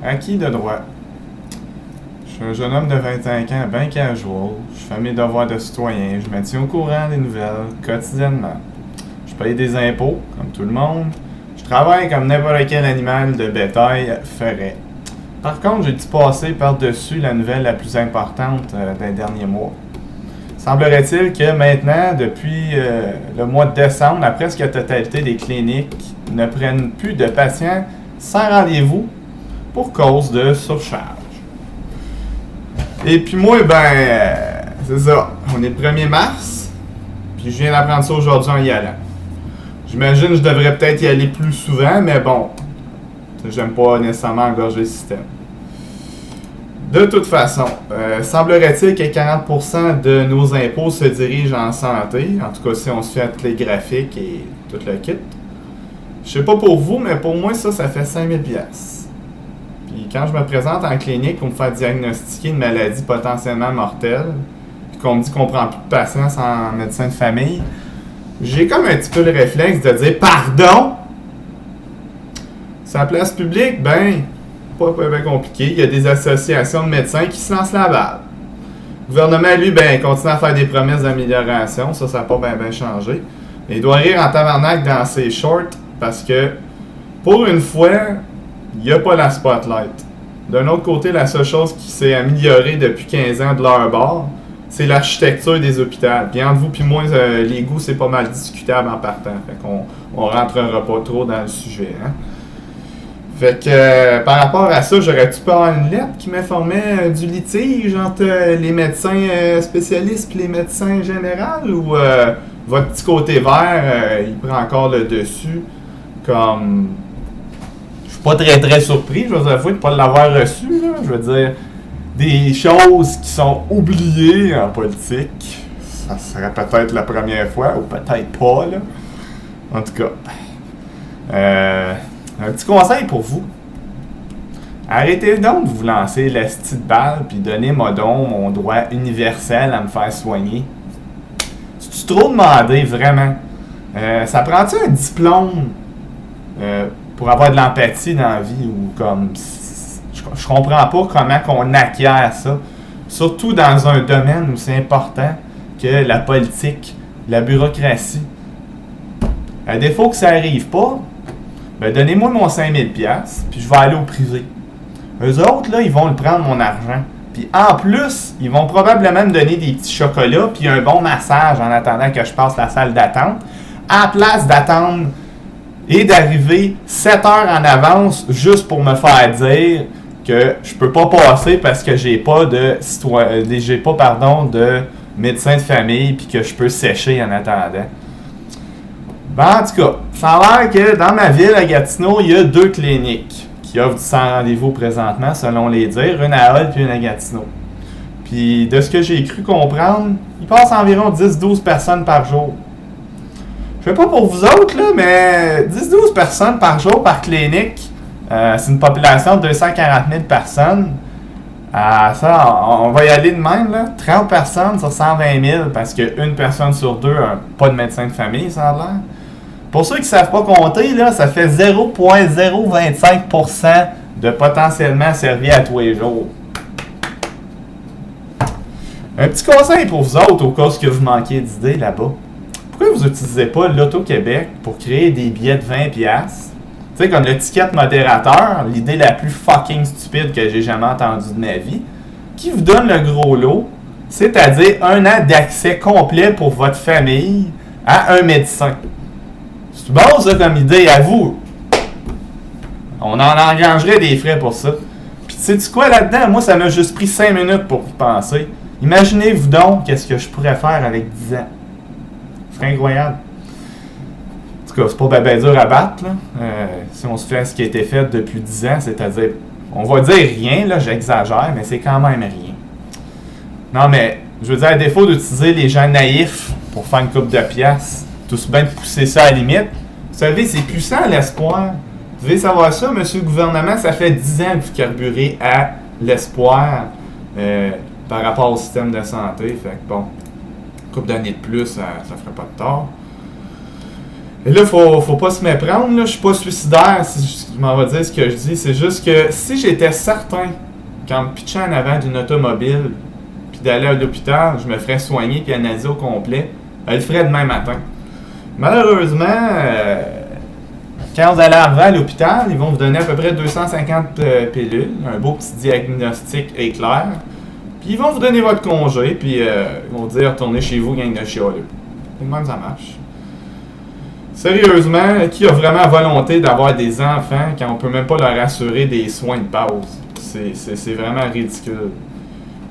acquis de droit. Je suis un jeune homme de 25 ans, bien casual. Je fais mes devoirs de citoyen. Je me tiens au courant des nouvelles quotidiennement. Je paye des impôts, comme tout le monde. Je travaille comme n'importe quel animal de bétail ferait. Par contre, j'ai dû passer par-dessus la nouvelle la plus importante des derniers mois. Semblerait-il que maintenant, depuis le mois de décembre, la presque totalité des cliniques ne prennent plus de patients sans rendez-vous pour cause de surcharge. Et puis moi, c'est ça. On est le 1er mars, puis je viens d'apprendre ça aujourd'hui en y allant. J'imagine que je devrais peut-être y aller plus souvent, mais bon, j'aime pas nécessairement engorger le système. De toute façon, semblerait-il que 40% de nos impôts se dirigent en santé, en tout cas si on se fait les graphiques et tout le kit. Je sais pas pour vous, mais pour moi, ça fait 5000$. Puis quand je me présente en clinique pour me faire diagnostiquer une maladie potentiellement mortelle, puis qu'on me dit qu'on prend plus de patients sans médecin de famille, j'ai comme un petit peu le réflexe de dire « Pardon! » Sur la place publique, pas bien compliqué. Il y a des associations de médecins qui se lancent la balle. Le gouvernement, lui, continue à faire des promesses d'amélioration. Ça n'a pas bien changé. Mais il doit rire en tabarnak dans ses shorts parce que, pour une fois, il n'y a pas la spotlight. D'un autre côté, la seule chose qui s'est améliorée depuis 15 ans de leur bord, c'est l'architecture des hôpitaux. Puis entre vous et moi, les goûts, c'est pas mal discutable en partant. Fait qu'on rentrera pas trop dans le sujet. Hein? Fait que par rapport à ça, j'aurais-tu pas avoir une lettre qui m'informait du litige entre les médecins spécialistes et les médecins généraux ou votre petit côté vert, il prend encore le dessus comme... Je suis pas très surpris, je vous avoue, de ne pas l'avoir reçu. Là. Je veux dire, des choses qui sont oubliées en politique, ça serait peut-être la première fois ou peut-être pas. Là. En tout cas... un petit conseil pour vous. Arrêtez donc de vous lancer la petite balle puis donnez-moi donc mon droit universel à me faire soigner. C'est trop demandé, vraiment. Ça prend-tu un diplôme pour avoir de l'empathie dans la vie ou comme... Je comprends pas comment qu'on acquiert ça. Surtout dans un domaine où c'est important que la politique, la bureaucratie. À défaut que ça arrive pas, donnez-moi mon 5000$, puis je vais aller au privé. Eux autres, là, ils vont le prendre, mon argent. Puis en plus, ils vont probablement me donner des petits chocolats, puis un bon massage en attendant que je passe la salle d'attente. À la place d'attendre et d'arriver 7 heures en avance juste pour me faire dire que je peux pas passer parce que j'ai pas de médecin de famille, puis que je peux sécher en attendant. En tout cas, ça a l'air que dans ma ville, à Gatineau, il y a 2 cliniques qui offrent du sans rendez-vous présentement, selon les dires, une à Hull puis une à Gatineau. Puis, de ce que j'ai cru comprendre, il passe environ 10-12 personnes par jour. Je sais pas pour vous autres, là, mais 10-12 personnes par jour par clinique, c'est une population de 240 000 personnes. Ça, on va y aller de même, là. 30 personnes sur 120 000, parce qu'une personne sur 2 n'a pas de médecin de famille, ça a l'air. Pour ceux qui ne savent pas compter, là, ça fait 0,025% de potentiellement servi à tous les jours. Un petit conseil pour vous autres, au cas où vous manquiez d'idées là-bas. Pourquoi vous n'utilisez pas l'Auto-Québec pour créer des billets de 20$? Tu sais, comme le ticket modérateur, l'idée la plus fucking stupide que j'ai jamais entendue de ma vie, qui vous donne le gros lot, c'est-à-dire 1 an d'accès complet pour votre famille à un médecin. C'est bon, ça, comme idée, à vous. On en engagerait des frais pour ça. Puis, sais-tu quoi là-dedans? Moi, ça m'a juste pris 5 minutes pour y penser. Imaginez-vous donc qu'est-ce que je pourrais faire avec 10 ans. C'est incroyable. En tout cas, c'est pas bien dur à battre, là. Si on se fait ce qui a été fait depuis 10 ans, c'est-à-dire, on va dire rien, là, j'exagère, mais c'est quand même rien. Non, mais, je veux dire, à défaut d'utiliser les gens naïfs pour faire une coupe de piastres, tout bien de pousser ça à la limite, vous savez, c'est puissant l'espoir. Vous devez savoir ça, monsieur le gouvernement, ça fait 10 ans que vous carburez à l'espoir par rapport au système de santé. Fait que bon, une couple d'années de plus, ça ferait pas de tort. Et là, faut pas se méprendre, là. Je suis pas suicidaire si je m'en vais dire ce que je dis. C'est juste que si j'étais certain qu'en me pitchant en avant d'une automobile puis d'aller à l'hôpital, je me ferais soigner puis analyser au complet, elle le ferait demain matin. Malheureusement, quand vous allez arriver à l'hôpital, ils vont vous donner à peu près 250 pilules, un beau petit diagnostic éclair, puis ils vont vous donner votre congé, puis ils vont dire retournez chez vous, gang de chialeux. Et même ça marche. Sérieusement, qui a vraiment volonté d'avoir des enfants quand on peut même pas leur assurer des soins de base? C'est vraiment ridicule.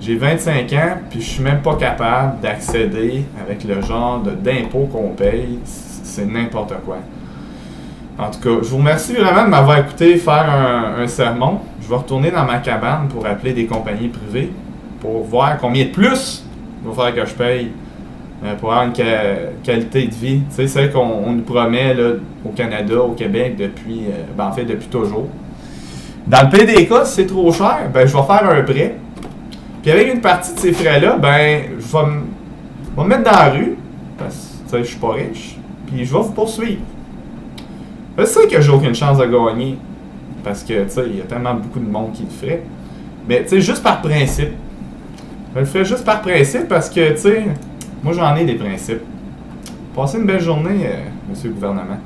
J'ai 25 ans, puis je suis même pas capable d'accéder avec le genre d'impôts qu'on paye. C'est n'importe quoi. En tout cas, je vous remercie vraiment de m'avoir écouté faire un sermon. Je vais retourner dans ma cabane pour appeler des compagnies privées pour voir combien de plus il va falloir que je paye pour avoir une qualité de vie. Tu sais, celle qu'on nous promet là, au Canada, au Québec, depuis toujours. Dans le pire des cas, si c'est trop cher, ben, je vais faire un prêt. Puis avec une partie de ces frais-là, ben, je vais me mettre dans la rue, parce que je suis pas riche, puis je vais vous poursuivre. C'est sûr que j'ai aucune chance de gagner, parce que il y a tellement beaucoup de monde qui le ferait. Mais juste par principe. Je le ferais juste par principe parce que, moi j'en ai des principes. Passez une belle journée, monsieur le gouvernement.